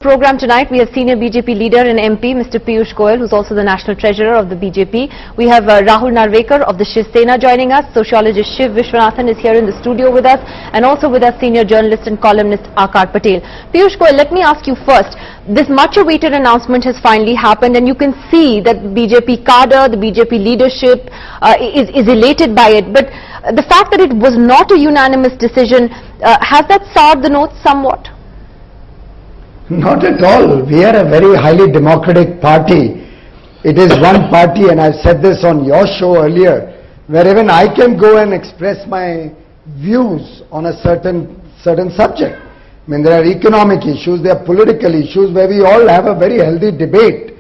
program tonight, we have senior BJP leader and MP, Mr. Piyush Goyal, who's also the national treasurer of the BJP. We have Rahul Narvekar of the Shiv Sena joining us. Sociologist Shiv Vishwanathan is here in the studio with us, and also with us senior journalist and columnist Aakash Patel. Piyush Goyal, let me ask you first. This much-awaited announcement has finally happened, and you can see that the BJP cadre, the BJP leadership is elated by it. But the fact that it was not a unanimous decision, has that soured the notes somewhat? Not at all. We are a very highly democratic party. It is one party, and I've said this on your show earlier, where even I can go and express my views on a certain subject. I mean, there are economic issues, there are political issues where we all have a very healthy debate.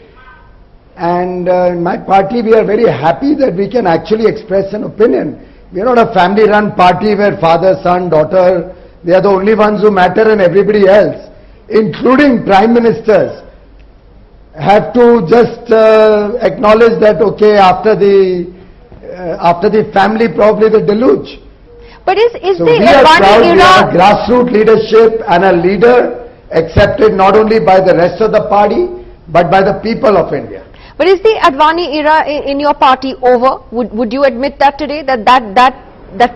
And in my party, we are very happy that we can actually express an opinion. We are not a family-run party where father, son, daughter, they are the only ones who matter, and everybody else, including prime ministers, have to just acknowledge that, okay, after the family, probably the deluge. But is so the we are proud Advani we have era a grassroots leadership and a leader accepted not only by the rest of the party, but by the people of India. But is the Advani era in your party over? Would you admit that today, that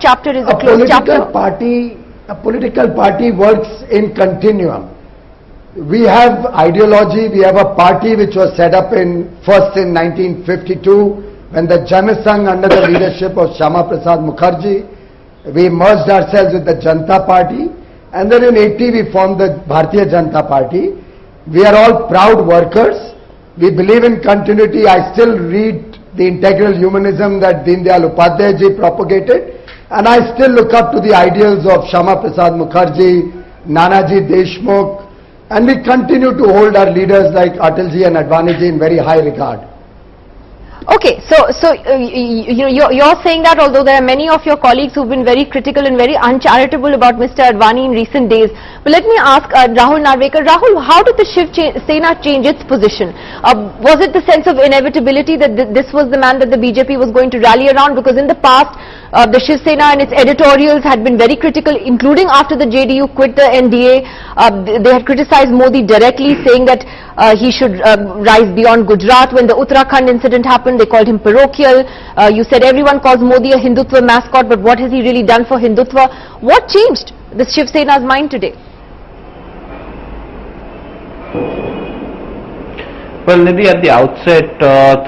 chapter is a closed chapter? A political party works in continuum. We have ideology, we have a party which was set up first in 1952 when the Janasangh under the leadership of Shyama Prasad Mukherjee, we merged ourselves with the Janata Party, and then in 80 we formed the Bharatiya Janata Party. We are all proud workers. We believe in continuity. I still read the integral humanism that Deen Dayal Upadhyay ji propagated, and I still look up to the ideals of Shyama Prasad Mukherjee, Nanaji Deshmukh, and we continue to hold our leaders like Atalji and Advaniji in very high regard. Okay, so you're saying that, although there are many of your colleagues who've been very critical and very uncharitable about Mr. Advani in recent days. But let me ask Rahul Narvekar. Rahul, how did the Shiv Sena change its position? Was it the sense of inevitability that this was the man that the BJP was going to rally around? Because in the past, the Shiv Sena and its editorials had been very critical, including after the JDU quit the NDA. They had criticized Modi directly, saying that he should rise beyond Gujarat. When the Uttarakhand incident happened, they called him parochial. You said everyone calls Modi a Hindutva mascot, but what has he really done for Hindutva? What changed the Shiv Sena's mind today? Well, Nidhi, at the outset,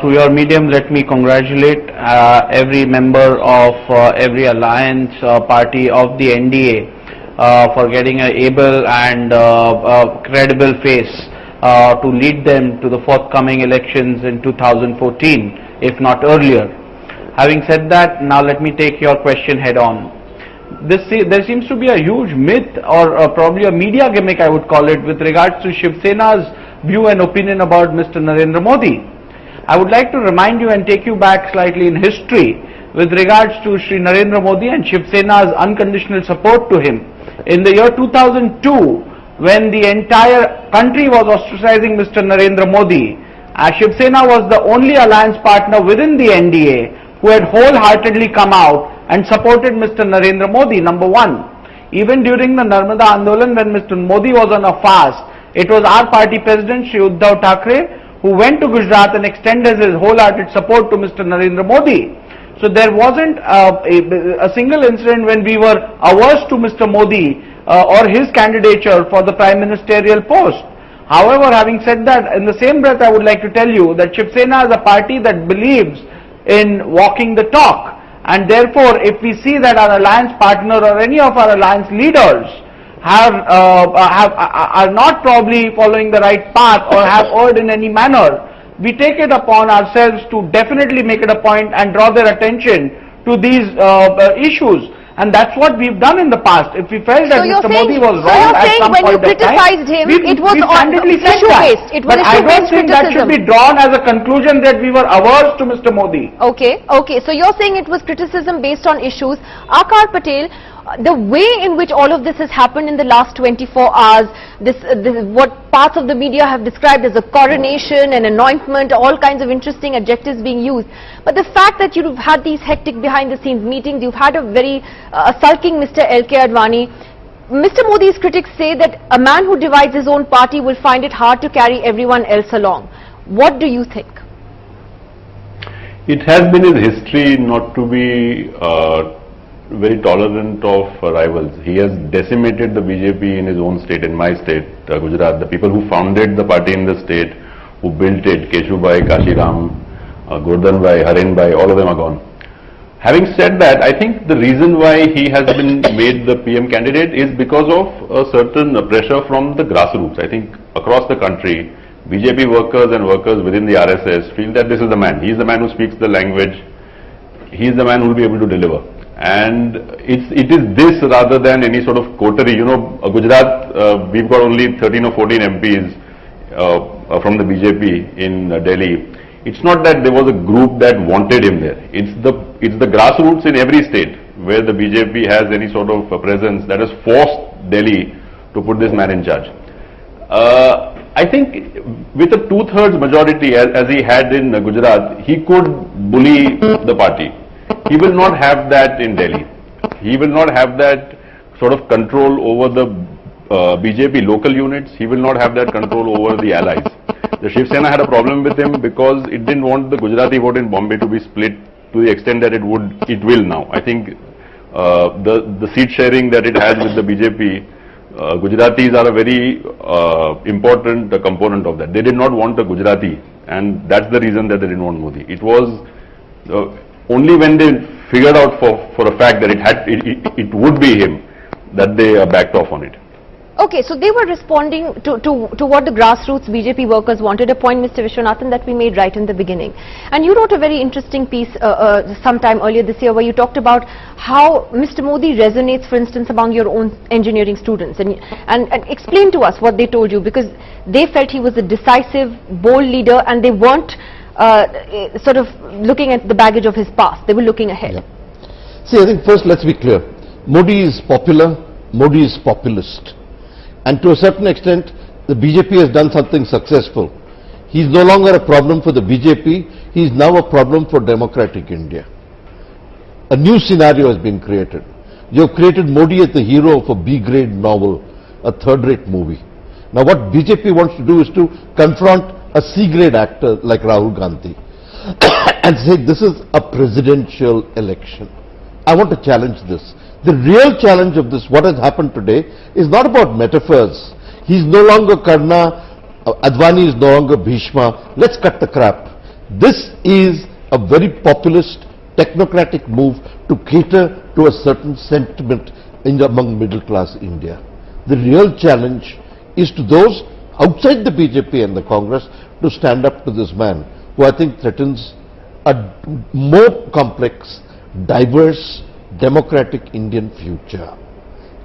through your medium, let me congratulate every member of every alliance party of the NDA for getting an able and credible face to lead them to the forthcoming elections in 2014, if not earlier. Having said that, now let me take your question head on. There seems to be a huge myth, or probably a media gimmick I would call it, with regards to Shiv Sena's view and opinion about Mr. Narendra Modi. I would like to remind you and take you back slightly in history with regards to Shri Narendra Modi and Shiv Sena's unconditional support to him. In the year 2002, when the entire country was ostracizing Mr. Narendra Modi, Shiv Sena was the only alliance partner within the NDA who had wholeheartedly come out and supported Mr. Narendra Modi, number one. Even during the Narmada Andolan, when Mr. Modi was on a fast, it was our party president, Shri Uddhav Thackeray, who went to Gujarat and extended his wholehearted support to Mr. Narendra Modi. So there wasn't a single incident when we were averse to Mr. Modi or his candidature for the prime ministerial post. However, having said that, in the same breath I would like to tell you that Shiv Sena is a party that believes in walking the talk, and therefore if we see that our alliance partner or any of our alliance leaders are not probably following the right path or have erred in any manner, we take it upon ourselves to definitely make it a point and draw their attention to these issues. And that's what we've done in the past. If we felt that Mr. Modi was wrong at some point of time, when you criticized him, it was issue-based. But I don't think that should be drawn as a conclusion that we were averse to Mr. Modi. Okay. So you're saying it was criticism based on issues. Aakash Patel, the way in which all of this has happened in the last 24 hours, this what parts of the media have described as a coronation, an anointment, all kinds of interesting adjectives being used. But the fact that you've had these hectic behind the scenes meetings, you've had a very sulking Mr. L.K. Advani, Mr. Modi's critics say that a man who divides his own party will find it hard to carry everyone else along. What do you think? It has been his history not to be very tolerant of rivals. He has decimated the BJP in his own state, in my state, Gujarat. The people who founded the party in the state, who built it, Keshubhai, Kashiram, Gordhanbhai, Harinbhai, all of them are gone. Having said that, I think the reason why he has been made the PM candidate is because of a certain pressure from the grassroots. I think across the country, BJP workers and workers within the RSS feel that this is the man. He is the man who speaks the language. He is the man who will be able to deliver. And it is this rather than any sort of coterie. You know, Gujarat, we've got only 13 or 14 MPs from the BJP in Delhi. It's not that there was a group that wanted him there. It's the grassroots in every state where the BJP has any sort of presence that has forced Delhi to put this man in charge. I think with a 2/3 majority as he had in Gujarat, he could bully the party. He will not have that in Delhi. He will not have that sort of control over the BJP local units. He will not have that control over the allies. The Shiv Sena had a problem with him because it didn't want the Gujarati vote in Bombay to be split to the extent that it will now. I think the seat sharing that it has with the BJP, Gujaratis are a very important component of that. They did not want a Gujarati, and that's the reason that they didn't want Modi. It was only when they figured out for a fact that it would be him that they backed off on it. Okay, so they were responding to what the grassroots BJP workers wanted, a point, Mr. Vishwanathan, that we made right in the beginning. And you wrote a very interesting piece sometime earlier this year where you talked about how Mr. Modi resonates, for instance, among your own engineering students. And explain to us what they told you, because they felt he was a decisive, bold leader and they weren't sort of looking at the baggage of his past. They were looking ahead. Yeah. See, I think first let's be clear. Modi is popular, Modi is populist. And to a certain extent, the BJP has done something successful. He is no longer a problem for the BJP, he is now a problem for democratic India. A new scenario has been created. You have created Modi as the hero of a B-grade novel, a third-rate movie. Now what BJP wants to do is to confront a C-grade actor like Rahul Gandhi and say this is a presidential election. I want to challenge this. The real challenge of this, what has happened today, is not about metaphors. He's no longer Karna, Advani is no longer Bhishma. Let's cut the crap. This is a very populist, technocratic move to cater to a certain sentiment among middle-class India. The real challenge is to those outside the BJP and the Congress to stand up to this man, who I think threatens a more complex, diverse, democratic Indian future.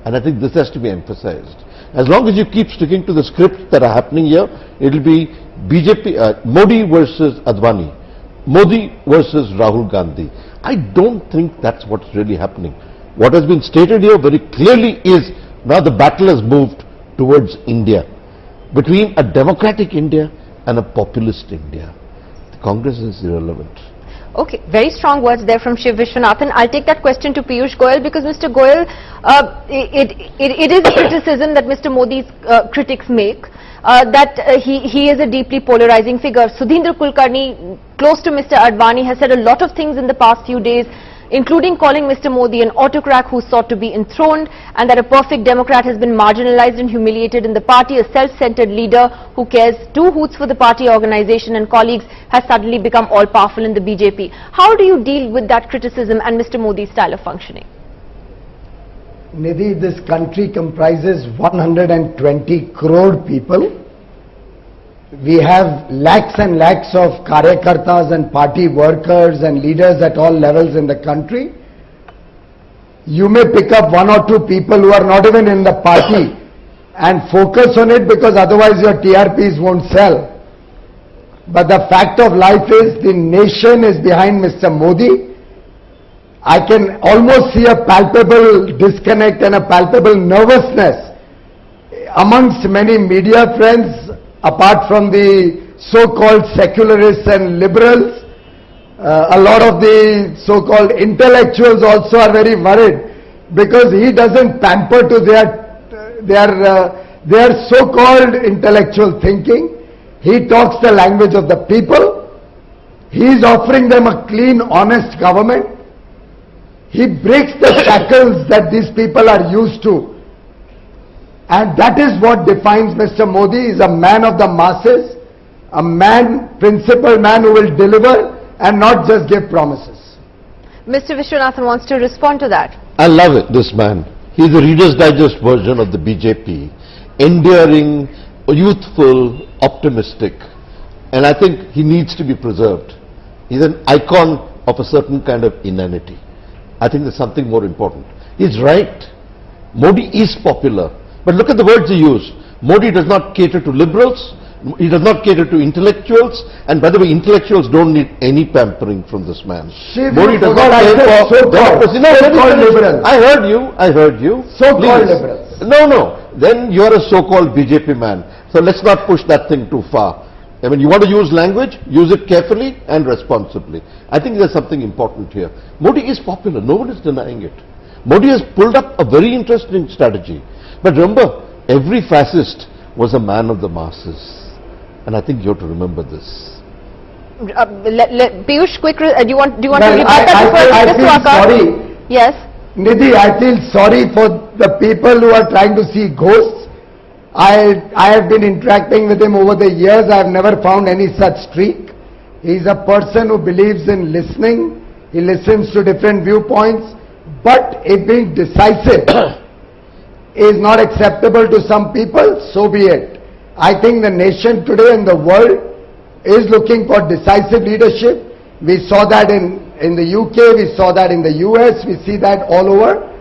And I think this has to be emphasized. As long as you keep sticking to the scripts that are happening here, it will be BJP, Modi versus Advani, Modi versus Rahul Gandhi. I don't think that's what's really happening. What has been stated here very clearly is now the battle has moved towards India, between a democratic India and a populist India. The Congress is irrelevant. Okay, very strong words there from Shiv Vishwanathan. I'll take that question to Piyush Goyal, because Mr. Goyal, it is a criticism that Mr. Modi's critics make, that he is a deeply polarizing figure. Sudhindra Kulkarni, close to Mr. Advani, has said a lot of things in the past few days, including calling Mr. Modi an autocrat who sought to be enthroned, and that a perfect Democrat has been marginalized and humiliated in the party. A self-centered leader who cares two hoots for the party organization and colleagues has suddenly become all-powerful in the BJP. How do you deal with that criticism and Mr. Modi's style of functioning? Nidhi, this country comprises 120 crore people. We have lakhs and lakhs of karyakartas and party workers and leaders at all levels in the country. You may pick up one or two people who are not even in the party and focus on it, because otherwise your TRPs won't sell. But the fact of life is the nation is behind Mr. Modi. I can almost see a palpable disconnect and a palpable nervousness amongst many media friends, apart from the so-called secularists and liberals. A lot of the so-called intellectuals also are very worried, because he doesn't pamper to their their so-called intellectual thinking. He talks the language of the people. He is offering them a clean, honest government. He breaks the shackles that these people are used to. And that is what defines Mr. Modi. He is a man of the masses, a man, principled man who will deliver and not just give promises. Mr. Vishwanathan wants to respond to that. I love it, this man. He's the Reader's Digest version of the BJP. Endearing, youthful, optimistic. And I think he needs to be preserved. He's an icon of a certain kind of inanity. I think there's something more important. He's right. Modi is popular. But look at the words he used. Modi does not cater to liberals. He does not cater to intellectuals. And by the way, intellectuals don't need any pampering from this man. Modi does not care for so-called liberals. I heard you. So-called liberals. No. Then you're a so-called BJP man. So let's not push that thing too far. I mean, you want to use language, use it carefully and responsibly. I think there's something important here. Modi is popular, no one is denying it. Modi has pulled up a very interesting strategy. But remember, every fascist was a man of the masses. And I think you have to remember this. Piyush, quick, do you want to Well, rebut that before I Mr. feel Akar? sorry. Yes. Nidhi, I feel sorry for the people who are trying to see ghosts. I have been interacting with him over the years. I have never found any such streak. He is a person who believes in listening. He listens to different viewpoints. But if being decisive is not acceptable to some people, so be it. I think the nation today and the world is looking for decisive leadership. We saw that in the UK, we saw that in the US, we see that all over.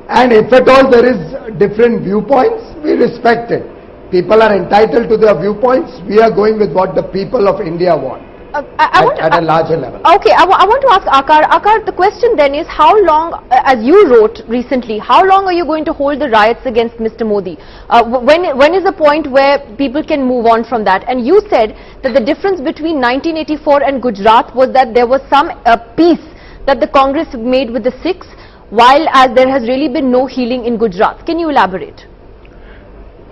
And if at all there is different viewpoints, we respect it. People are entitled to their viewpoints. We are going with what the people of India want at a larger level. Okay, I want to ask Akar. Akar, the question then is, how long, as you wrote recently, how long are you going to hold the riots against Mr. Modi? When is the point where people can move on from that? And you said that the difference between 1984 and Gujarat was that there was some peace that the Congress made with the Sikhs, while as there has really been no healing in Gujarat. Can you elaborate?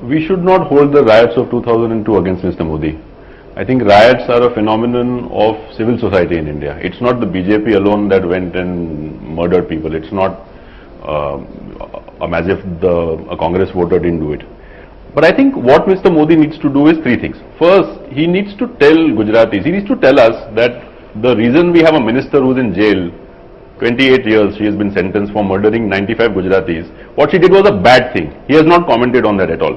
We should not hold the riots of 2002 against Mr. Modi. I think riots are a phenomenon of civil society in India. It's not the BJP alone that went and murdered people. It's not as if a Congress voter didn't do it. But I think what Mr. Modi needs to do is three things. First, he needs to tell Gujaratis, he needs to tell us that the reason we have a minister who's in jail, 28 years she has been sentenced for murdering 95 Gujaratis, what she did was a bad thing. He has not commented on that at all.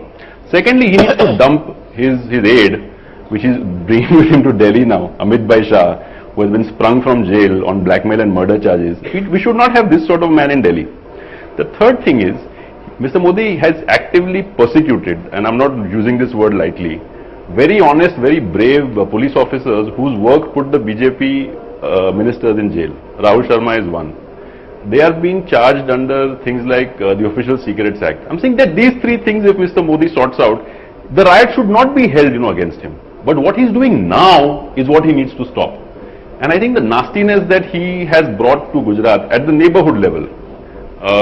Secondly, he needs to dump his aide, which is bringing with him to Delhi now, Amit Bhai Shah, who has been sprung from jail on blackmail and murder charges. We should not have this sort of man in Delhi. The third thing is, Mr. Modi has actively persecuted, and I'm not using this word lightly, very honest, very brave police officers whose work put the BJP ministers in jail. Rahul Sharma is one. They are being charged under things like the Official Secrets Act. I'm saying that these three things, if Mr. Modi sorts out, the riot should not be held, against him. But what he's doing now is what he needs to stop. And I think the nastiness that he has brought to Gujarat at the neighborhood level,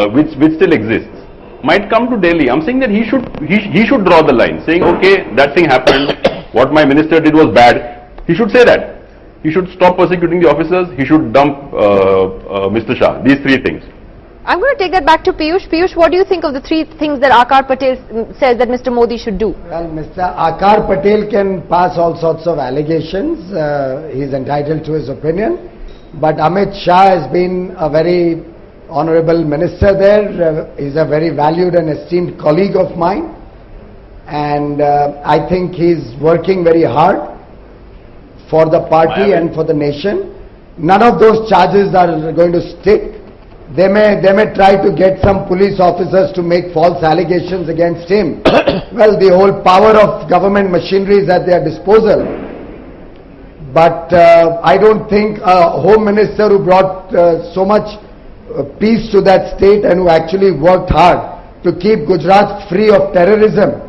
which still exists, might come to Delhi. I'm saying that he should draw the line, saying, okay, that thing happened, what my minister did was bad. He should say that. He should stop persecuting the officers. He should dump Mr. Shah. These three things. I'm going to take that back to Piyush. Piyush, what do you think of the three things that Akar Patel says that Mr. Modi should do? Well, Mr. Akar Patel can pass all sorts of allegations. He's entitled to his opinion. But Amit Shah has been a very honorable minister there. He's a very valued and esteemed colleague of mine. And I think he's working very hard for the party and for the nation. None of those charges are going to stick. They may try to get some police officers to make false allegations against him. Well, the whole power of government machinery is at their disposal. But I don't think a home minister who brought so much peace to that state and who actually worked hard to keep Gujarat free of terrorism,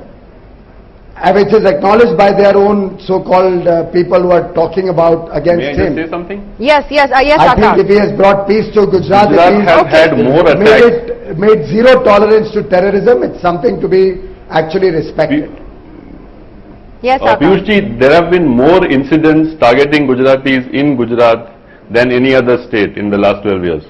which is acknowledged by their own so-called people who are talking about against him. May I just say something? Yes, I think if he has brought peace to Gujarat, Gujarat has had more attacks. made zero tolerance to terrorism, it's something to be actually respected. Yes, Akash. Piyush ji, there have been more incidents targeting Gujaratis in Gujarat than any other state in the last 12 years.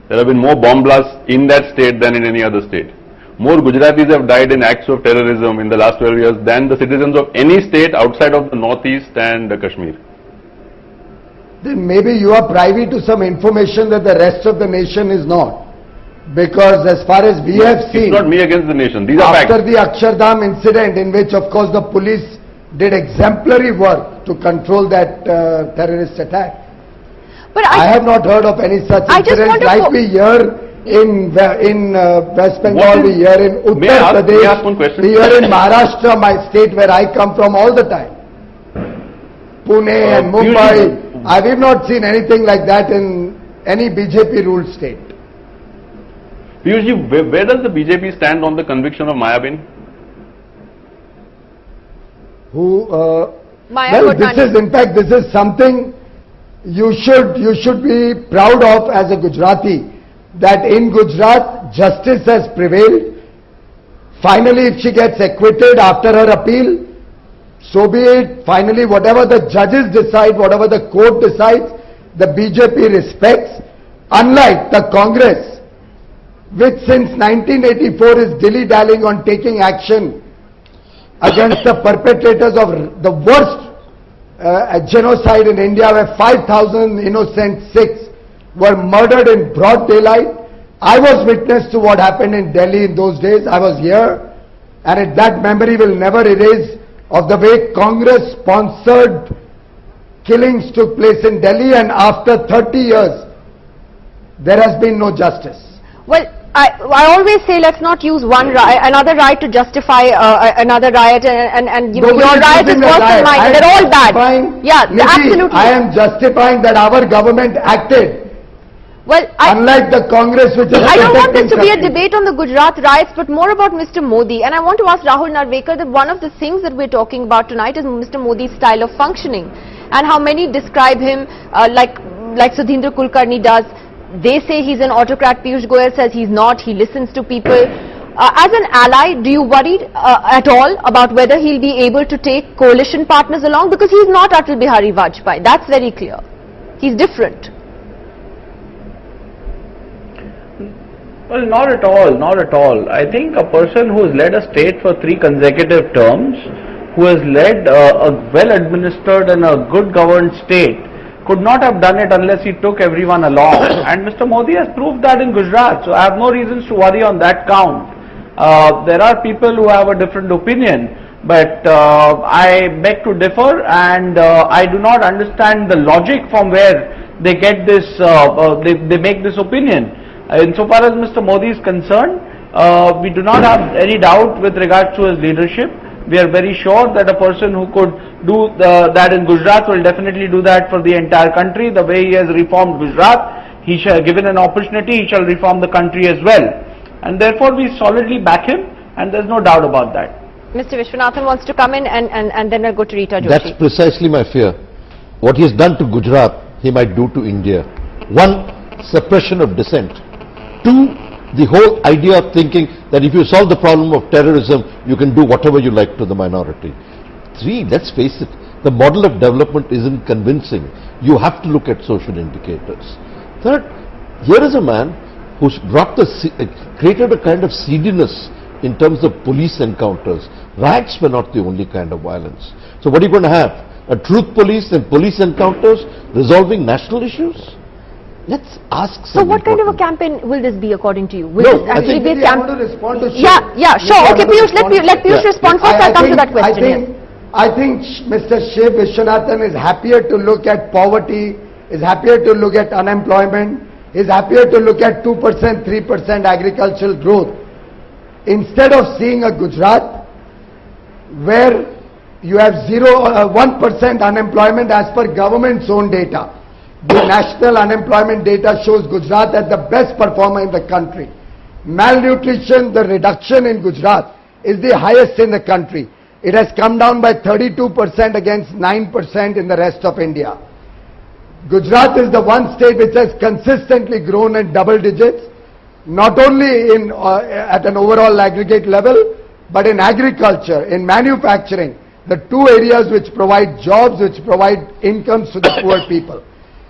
There have been more bomb blasts in that state than in any other state. More Gujaratis have died in acts of terrorism in the last 12 years than the citizens of any state outside of the Northeast and Kashmir. Then maybe you are privy to some information that the rest of the nation is not. Because as far as we have seen, It's not me against the nation. These are after facts. the Akshardham incident, in which of course the police did exemplary work to control that terrorist attack. But I have not heard of any such I just incident want to like go- we hear in West Bengal, What is- we hear in May I Uttar ask one Pradesh, question? we hear in Maharashtra, my state where I come from, all the time. Pune and Mumbai. Piyush, I have not seen anything like that in any BJP ruled state. Piyush ji, where does the BJP stand on the conviction of Mayabin? Maya Well, Kotani. this is, in fact, this is something you should be proud of as a Gujarati, that in Gujarat, justice has prevailed. Finally, if she gets acquitted after her appeal, so be it. Finally, whatever the judges decide, whatever the court decides, the BJP respects. Unlike the Congress, which since 1984 is dilly-dallying on taking action against the perpetrators of the worst genocide in India, where 5,000 innocent Sikhs were murdered in broad daylight. I was witness to what happened in Delhi in those days. I was here, and that memory will never erase of the way Congress sponsored killings took place in Delhi, and after 30 years there has been no justice. Well, I always say let's not use another riot to justify another riot, and you know, Nobody your riot is using a worse than riot. mine. I am They're all bad. justifying- Yeah, Nidhi, absolutely. I am justifying that our government acted, Well, unlike the Congress, which is I don't want this protecting to be a country. debate on the Gujarat riots, but more about Mr. Modi. And I want to ask Rahul Narvekar that one of the things that we're talking about tonight is Mr. Modi's style of functioning, and how many describe him like Sudhindra Kulkarni does. They say he's an autocrat. Piyush Goyal says he's not. He listens to people. As an ally, do you worry at all about whether he'll be able to take coalition partners along? Because he's not Atal Bihari Vajpayee. That's very clear. He's different. Well, not at all, not at all. I think a person who has led a state for 3 consecutive terms, who has led a well-administered and a good-governed state, could not have done it unless he took everyone along. And Mr. Modi has proved that in Gujarat, so I have no reasons to worry on that count. There are people who have a different opinion, but I beg to differ, and I do not understand the logic from where they get this, they make this opinion. Insofar as Mr. Modi is concerned, we do not have any doubt with regards to his leadership. We are very sure that a person who could do that in Gujarat will definitely do that for the entire country. The way he has reformed Gujarat, he shall, given an opportunity, he shall reform the country as well. And therefore we solidly back him, and there's no doubt about that. Mr. Vishwanathan wants to come in, and then I'll go to Rita Joshi. That's precisely my fear. What he has done to Gujarat, he might do to India. 1, suppression of dissent. 2, the whole idea of thinking that if you solve the problem of terrorism, you can do whatever you like to the minority. 3, let's face it, the model of development isn't convincing. You have to look at social indicators. 3rd, here is a man who's brought created a kind of seediness in terms of police encounters. Riots were not the only kind of violence. So what are you going to have? A truth police and police encounters resolving national issues? Let's ask So some what kind of a important- campaign will this be according to you? Will No, this I actually think- be a Maybe I want campaign? to respond to Shiv. Yeah, sure. Maybe I Okay, want to Piyush, respond let Piyush Yeah. respond first. I'll come to that question. Yes. I think Mr. Shiv Vishwanathan is happier to look at poverty, is happier to look at unemployment, is happier to look at 2%, 3% agricultural growth, instead of seeing a Gujarat where you have 1% unemployment as per government's own data. The national unemployment data shows Gujarat as the best performer in the country. Malnutrition, the reduction in Gujarat is the highest in the country. It has come down by 32% against 9% in the rest of India. Gujarat is the one state which has consistently grown in double digits, not only in at an overall aggregate level, but in agriculture, in manufacturing, the two areas which provide jobs, which provide incomes to the poor people.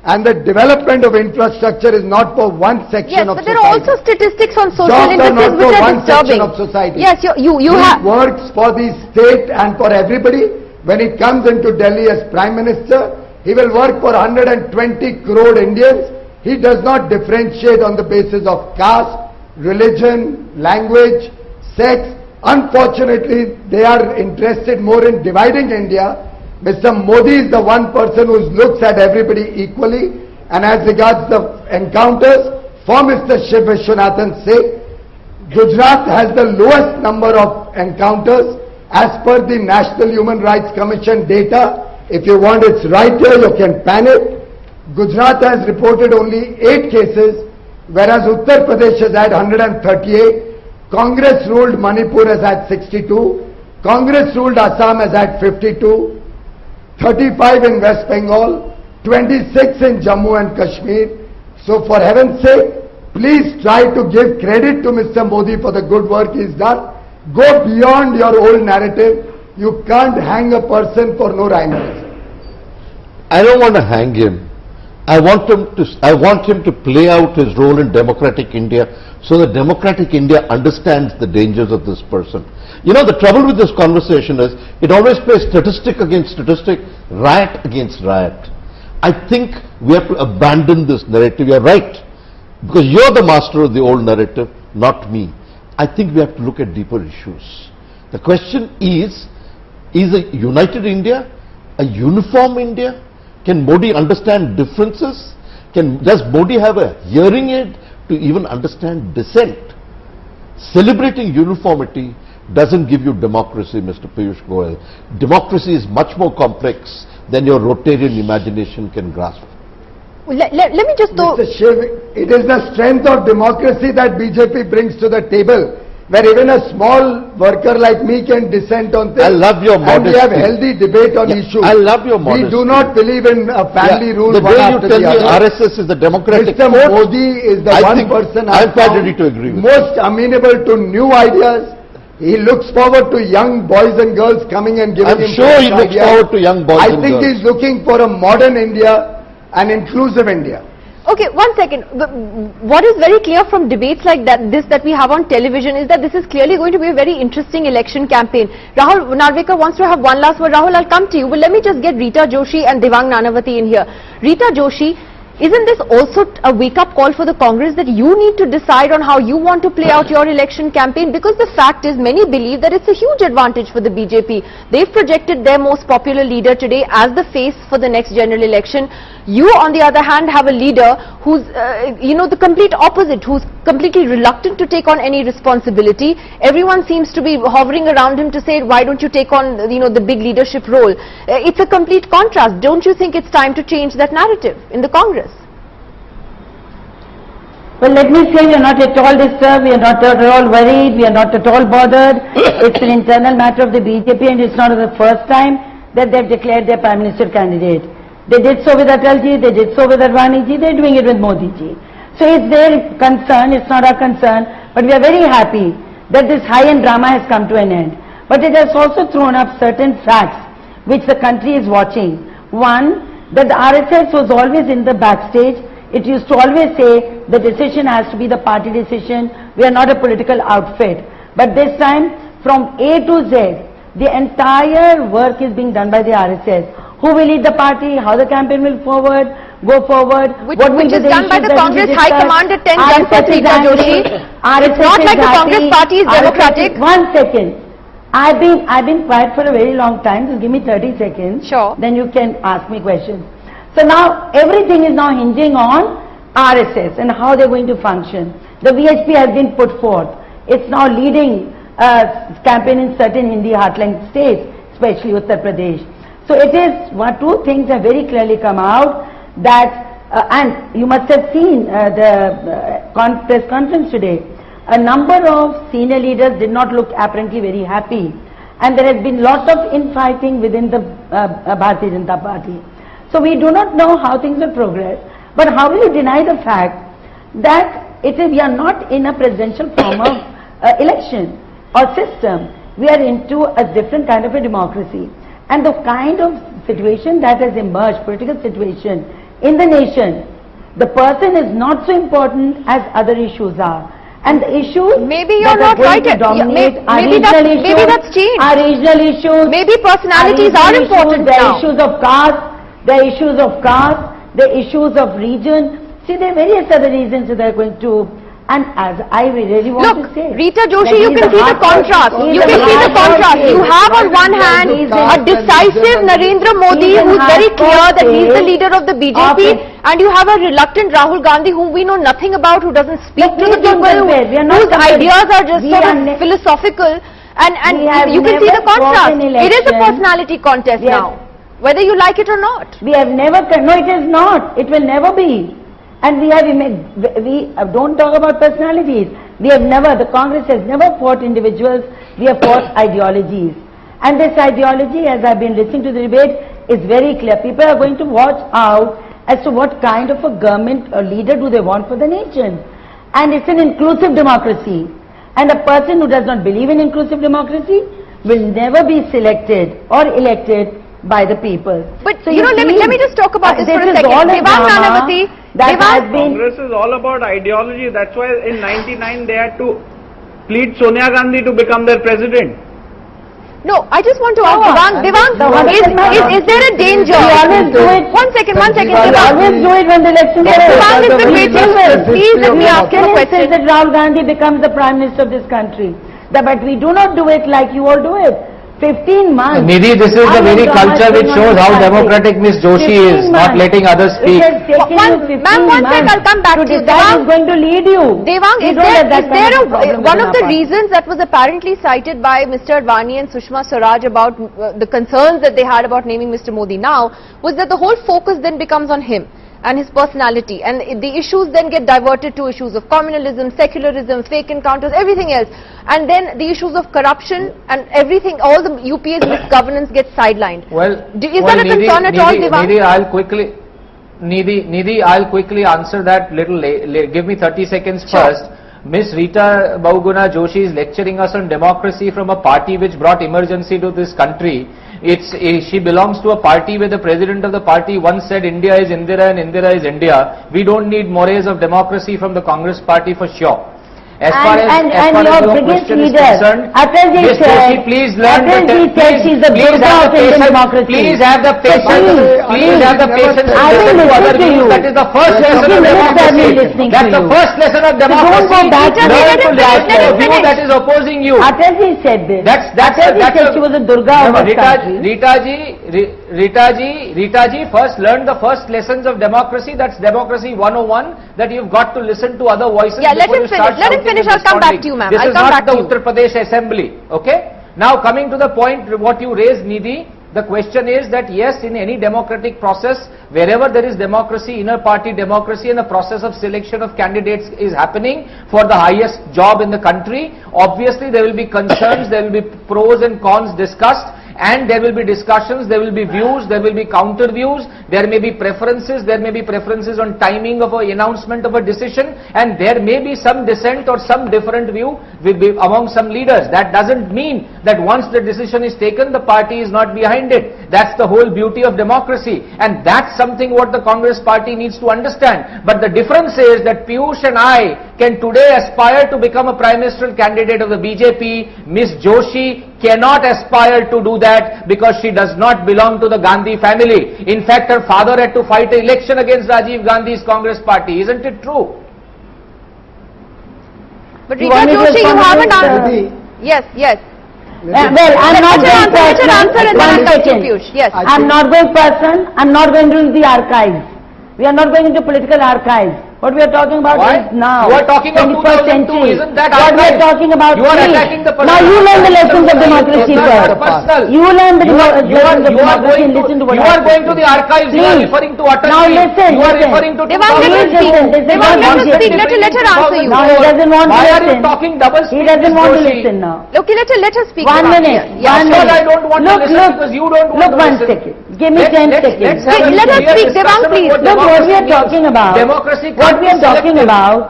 And the development of infrastructure is not for one section Yes, of but society. there are also statistics on social Jobs are not indices for which are one section disturbing. of society. Yes, you He have. works for the state and for everybody. When he comes into Delhi as Prime Minister, he will work for 120 crore Indians. He does not differentiate on the basis of caste, religion, language, sex. Unfortunately, they are interested more in dividing India. Mr. Modi is the one person who looks at everybody equally, and as regards the encounters, for Mr. Shiv Vishwanathan's sake, Gujarat has the lowest number of encounters as per the National Human Rights Commission data. If you want, it's right here, you can pan it. Gujarat has reported only 8 cases, whereas Uttar Pradesh has had 138. Congress-ruled Manipur has had 62. Congress-ruled Assam has had 52. 35 in West Bengal, 26 in Jammu and Kashmir. So for heaven's sake, please try to give credit to Mr. Modi for the good work he's done. Go beyond your old narrative. You can't hang a person for no rhyme or reason. I don't want to hang him. I want him to play out his role in democratic India so that democratic India understands the dangers of this person. You know, the trouble with this conversation is it always plays statistic against statistic, riot against riot. I think we have to abandon this narrative. You're right, because you're the master of the old narrative, not me. I think we have to look at deeper issues. The question is a united India, a uniform India? Can Modi understand differences? Does Modi have a hearing aid to even understand dissent? Celebrating uniformity doesn't give you democracy, Mr. Piyush Goyal. Democracy is much more complex than your Rotarian imagination can grasp. Let me just throw. Mr. Shiv, it is the strength of democracy that BJP brings to the table, where even a small worker like me can dissent on things. I love your modesty. And we have healthy debate on issues. I love your modesty. We do not believe in a family rule The one way you after tell the me other. RSS is the democratic Mr. force, Modi is the I one think person I'm quite found ready to agree with most amenable to new ideas. He looks forward to young boys and girls coming and giving I'm him sure he fresh looks ideas. forward to young boys I and think girls. he's looking for a modern India, an inclusive India. Okay, one second. What is very clear from debates like that we have on television is that this is clearly going to be a very interesting election campaign. Rahul Narvekar wants to have one last word. Rahul, I'll come to you. But let me just get Rita Joshi and Devang Nanavati in here. Rita Joshi, isn't this also a wake-up call for the Congress that you need to decide on how you want to play out your election campaign? Because the fact is, many believe that it's a huge advantage for the BJP. They've projected their most popular leader today as the face for the next general election. You, on the other hand, have a leader who's, the complete opposite, who's completely reluctant to take on any responsibility. Everyone seems to be hovering around him to say, why don't you take on, the big leadership role? It's a complete contrast. Don't you think it's time to change that narrative in the Congress? Well, let me say we are not at all disturbed, we are not at all worried, we are not at all bothered. It's an internal matter of the BJP, and it's not the first time that they've declared their Prime Minister candidate. They did so with Atalji, they did so with Advaniji, they're doing it with Modiji. So it's their concern, it's not our concern, but we are very happy that this high-end drama has come to an end. But it has also thrown up certain facts which the country is watching. One, that the RSS was always in the backstage. It used to always say the decision has to be the party decision, we are not a political outfit. But this time, from A to Z, the entire work is being done by the RSS. Who will lead the party, how the campaign will go forward, Which is done by the Congress High Command at 10 Justice, Rita Joshi. It's not like the Congress party is democratic. 1 second. I've been quiet for a very long time, just give me 30 seconds. Sure. Then you can ask me questions. So now everything is now hinging on RSS and how they're going to function. The VHP has been put forth. It's now leading campaign in certain Hindi heartland states, especially Uttar Pradesh. So it is, two things have very clearly come out that, and you must have seen the press conference today. A number of senior leaders did not look apparently very happy, and there has been lots of infighting within the Bharatiya Janata Party. So we do not know how things will progress, but how will you deny the fact that we are not in a presidential form of election or system? we are into a different kind of a democracy. And the kind of situation that has emerged, political situation in the nation, the person is not so important as other issues are. And the issues Maybe that you're are not going right. to dominate are Maybe regional that's issues, changed. are regional issues, Maybe personalities are important there are now. issues of caste, there are issues of caste, there are issues of region. See, there are various other reasons that they are going to, and as I really want Look, to say, Rita Joshi, that you he is can a see the hardcore- contrast. he is You a can see the hardcore contrast. You state. have on one hand He is a decisive Narendra Modi He is a who's very clear hardcore that he's the state leader of the BJP, of and you have a reluctant Rahul Gandhi whom we know nothing about, who doesn't speak No, to the please don't people, compare. We are not whose comparing. ideas are just We sort are of ne- philosophical, and We have you can see the never fought contrast. an It is a election. personality contest We have- now, whether you like it or not. We have never, no it is not, it will never be. And we have, we don't talk about personalities. We have never, the Congress has never fought individuals, we have fought ideologies. And this ideology, as I've been listening to the debate, is very clear. People are going to watch out as to what kind of a government or leader do they want for the nation. And it's an inclusive democracy. And a person who does not believe in inclusive democracy will never be selected or elected by the people. But, So you know, let me see, just talk about this for a is second. all a Devang drama Nanavati, that Devang- has been, Congress is all about ideology. That's why in 99 they had to plead Sonia Gandhi to become their president. No, I just want to ask Devang, is there a danger? We always do it. One second, we Devang. always do it when the elections Yes, are Devang is the over. greatest. Please let me ask you a Can you say question. that Rahul Gandhi becomes the Prime Minister of this country? But we do not do it like you all do it. 15 months. Nidhi, this is the very culture which shows how democratic Miss Joshi is, not letting others speak. It has taken One- you 15 ma'am, one sec, months I'll come back to you. decide Devang- who's going to lead you. Devang, We is don't have that there kind of problem one within of the our party. reasons that was apparently cited by Mr. Advani and Sushma Swaraj about the concerns that they had about naming Mr. Modi now was that the whole focus then becomes on him and his personality, and the issues then get diverted to issues of communalism, secularism, fake encounters, everything else, and then the issues of corruption and everything, all the UPA's misgovernance gets sidelined. Well, Is that a concern at all, Devang? Nidhi, I'll quickly answer that little. Give me 30 seconds Sure. first. Miss Rita Bahuguna Joshi is lecturing us on democracy from a party which brought emergency to this country. She belongs to a party where the president of the party once said India is Indira and Indira is India. We don't need mores of democracy from the Congress party for sure. As far as your question is concerned, Miss Joshi, please learn the she's the Durga of Indian democracy. Please have the patience. Please have the patience to I will listen to other listen to views. you. That is the first lesson of 15 minutes I've been democracy. listening That's to the you. first lesson of democracy. don't go back to Learn that. to listen to a view that is opposing you. Atalji said this. That's Atalji that's said she was a Durga of this country. Ritaji, first learn the first lessons of democracy. That's democracy 101. That you've got to listen to other voices. Yeah, let before him you start finish. Let him shouting finish. and I'll come back responding. to you, ma'am. This I'll is come not back the to you. Uttar Pradesh Assembly. Okay. Now coming to the point, what you raised, Nidhi. The question is that yes, in any democratic process, wherever there is democracy, inner party democracy, and the process of selection of candidates is happening for the highest job in the country, obviously there will be concerns, there will be pros and cons discussed, and there will be discussions, there will be views, there will be counter views, there may be preferences on timing of an announcement of a decision, and there may be some dissent or some different view among some leaders. That doesn't mean that once the decision is taken, the party is not behind it. That's the whole beauty of democracy, and that's something what the Congress party needs to understand. But the difference is that Piyush and I can today aspire to become a Prime Ministerial candidate of the BJP. Miss Joshi cannot aspire to do that because she does not belong to the Gandhi family. In fact, her father had to fight an election against Rajiv Gandhi's Congress party. Isn't it true? But You Rita want me to Joshi, you respond to haven't this, answered. Yes, yes. Well, I'm not going Let her answer and then I'll One come to second. Piyush. Yes. I'm not going person. I'm not going to the archives. We are not going into political archives. What we are talking about Why? is now. You are talking of 21st 2002, century. isn't that what we are archives? talking about You are is- attacking the person. Now you learn the lessons of democracy It's not first. personal. You learn the lessons of democracy and listen to what you I are going to say. the archives. You are Please. referring to Atal Now Ji. listen, You are listen. referring to Devang, let her 2002. speak. This is Devang, not let her one speak. second. Let her answer you. Now he doesn't want to Why are you listen. talking double speak? He doesn't Miss want to Joshi? listen now. Okay, let her speak. One Devang. minute. Yeah. One Sure, minute. I don't want to listen because you don't want Look to one listen. second. Give me 10 seconds. Let's have a Let her clear speak. Devang, discussion of please. what Look, what we are democracy talking means. about, Democracy what can't we be are talking selective. about,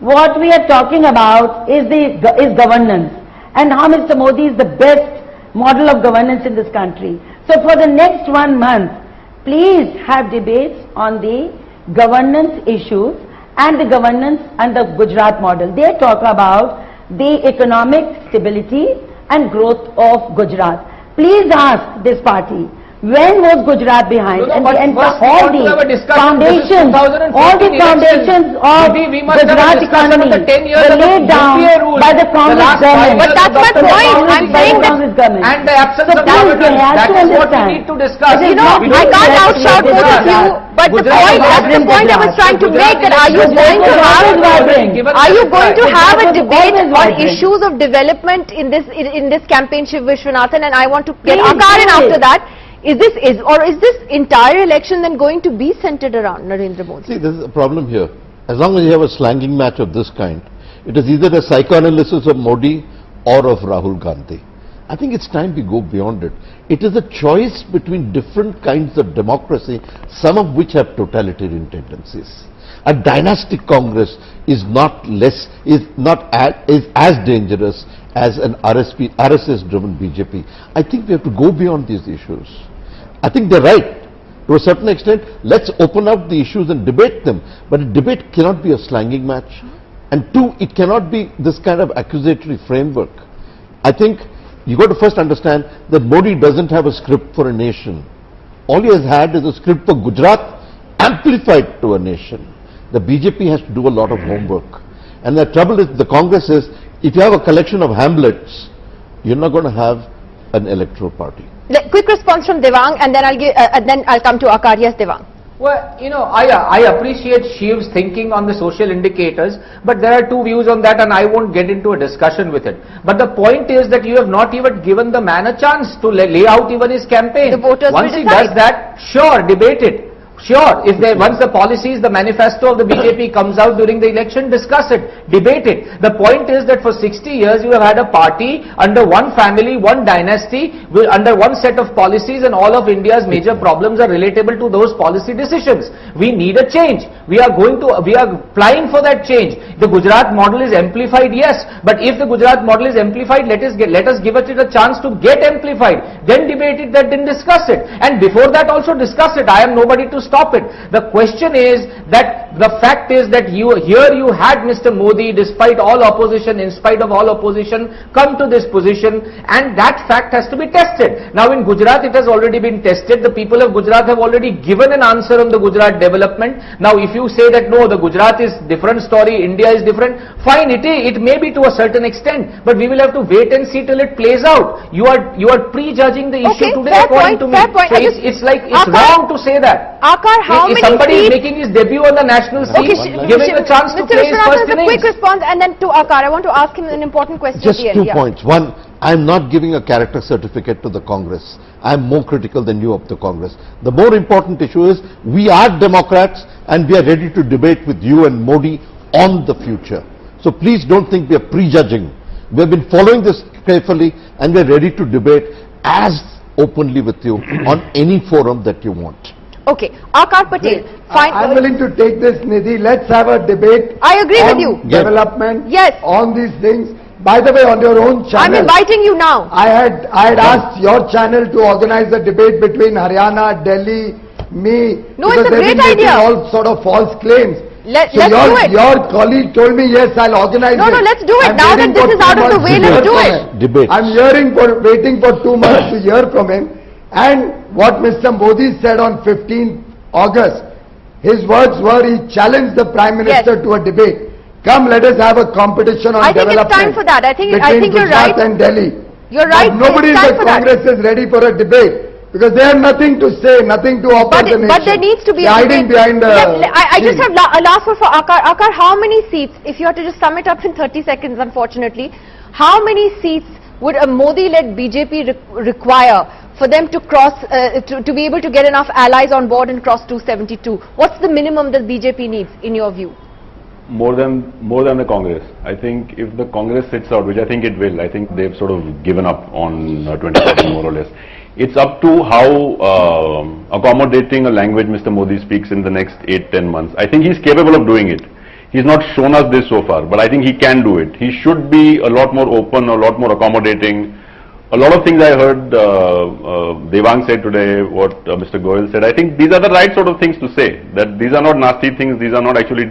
what we are talking about is governance. and how Mr. Modi is the best model of governance in this country. So for the next 1 month, please have debates on the governance issues and the governance and the Gujarat model. They talk about the economic stability and growth of Gujarat. Please ask this party, when was Gujarat behind? No, And but first we all want to have a the discussion. This is foundations, 2014 all the foundations of we must have a Gujarat discussion on economy the 10 years were of the laid down UPA rule. by the The Congress last 5 government. years But that's of my Dr. point. Manmohan I'm Singh saying that- Congress government. and the absence So of please, governance. they have That to is what we understand. need to discuss. It is You know, not We I don't can't have outshout to both of you, Gujarat. but the Gujarat point, is that's the vibrant point I was Gujarat. trying to Gujarat make, that are you elections going to Gujarat have is vibrant. given Are you the going to exercise. have a Gujarat is debate always on vibrant. issues of development in this campaign, Shiv Vishwanathan? And I want to get Please, Akaran please. after that. Is this entire election then going to be centered around Narendra Modi? See, there's a problem here. As long as you have a slanging match of this kind, it is either a psychoanalysis of Modi or of Rahul Gandhi. I think it's time we go beyond it. It is a choice between different kinds of democracy, some of which have totalitarian tendencies. A dynastic Congress is as dangerous as an RSS-driven BJP. I think we have to go beyond these issues. I think they're right. To a certain extent, let's open up the issues and debate them. But a debate cannot be a slanging match. And two, it cannot be this kind of accusatory framework. I think you got to first understand that Modi doesn't have a script for a nation. All he has had is a script for Gujarat amplified to a nation. The BJP has to do a lot of homework. And the trouble is, the Congress is, if you have a collection of Hamlets, you're not going to have an electoral party. Quick response from Devang, and then I'll come to Akar. Yes, Devang. Well, you know, I appreciate Shiv's thinking on the social indicators, but there are two views on that and I won't get into a discussion with it. But the point is that you have not even given the man a chance to lay out even his campaign. The voters Once will he decide. does that, sure, debate it. Sure, if once the policies, the manifesto of the BJP comes out during the election, discuss it, debate it. The point is that for 60 years you have had a party under one family, one dynasty, under one set of policies, and all of India's major problems are relatable to those policy decisions. We need a change. We are applying for that change. The Gujarat model is amplified, yes, but if the Gujarat model is amplified, let us give it a chance to get amplified. Then debate it, then discuss it. And before that also discuss it. I am nobody to stop it. The question is that the fact is that you had Mr. Modi, despite all opposition, in spite of all opposition, come to this position, and that fact has to be tested. Now in Gujarat it has already been tested. The people of Gujarat have already given an answer on the Gujarat development. Now if you say that no, the Gujarat is different story, India is different, fine, it may be to a certain extent, but we will have to wait and see till it plays out. You are prejudging the issue Okay, today, fair according point, to me. fair point. So I just- it's Akar- wrong to say that. Akar, how If many somebody is seats? making his debut on the national scene, giving a chance to Mr. play his Vishwanathan, first a quick innings. response, and then to Akar. I want to ask him an important question. Just at the end. 2 Yeah. points. One, I'm not giving a character certificate to the Congress. I'm more critical than you of the Congress. The more important issue is we are Democrats and we are ready to debate with you and Modi on the future. So please don't think we are prejudging. We have been following this carefully and we are ready to debate as openly with you on any forum that you want. Okay, Akar Patel. Fine. I'm willing to take this, Nidhi. Let's have a debate. I agree with on you. Development. Yes. On these things. By the way, on your own I'm channel, inviting you now. I had asked your channel to organize a debate between Haryana, Delhi, me. No, because it's a they've great been making idea. all sort of false claims. Let's So do it. your colleague told me, yes, I'll organize No, it. no, let's do it. I'm Now waiting that this for is out 2 of the months way, to let's hear do from it. him. Debate. I'm waiting for 2 months to hear from him. And what Mr. Modi said on 15th August, his words were he challenged the Prime Minister Yes. to a debate. Come, let us have a competition on I think it's development. time for that. I think between you're Gujarat right. and Delhi. You're right. But nobody in It's time the for that. Congress is ready for a debate because they have nothing to say, nothing to offer the nation. But there needs to be They're a hiding debate. behind the I just scene. have a last word for Akar. Akar, how many seats, if you had to just sum it up in 30 seconds, unfortunately, how many seats would a Modi-led BJP require for them to cross, to be able to get enough allies on board and cross 272? What's the minimum that BJP needs, in your view? More than the Congress. I think if the Congress sits out, which I think it will, I think they've sort of given up on 2014 more or less. It's up to how accommodating a language Mr. Modi speaks in the next 8-10 months. I think he's capable of doing it. He's not shown us this so far, but I think he can do it. He should be a lot more open, a lot more accommodating. A lot of things I heard Devang said today, what Mr. Goyal said, I think these are the right sort of things to say, that these are not nasty things, these are not actually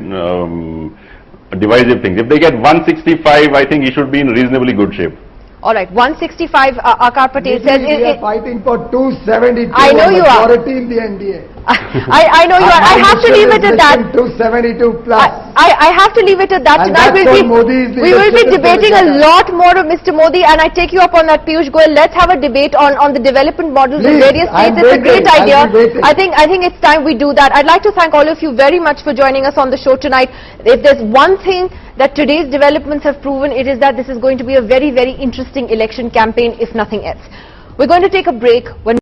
divisive things. If they get 165, I think he should be in reasonably good shape. All right, 165, Akar Patel says... We are fighting for 272, I know you are. majority in the NDA. I know you are. I have to leave it at that. 272 plus. I have to leave it at that. And Tonight that's what Modi's we will be leadership is debating a doing. lot more of Mr. Modi, and I take you up on that, Piyush Goyal. Let's have a debate on the development models in Please, various I'm states. It's a great waiting. idea. I'll be waiting. I think it's time we do that. I'd like to thank all of you very much for joining us on the show tonight. If there's one thing that today's developments have proven, it is that this is going to be a very, very interesting election campaign, if nothing else. We're going to take a break. When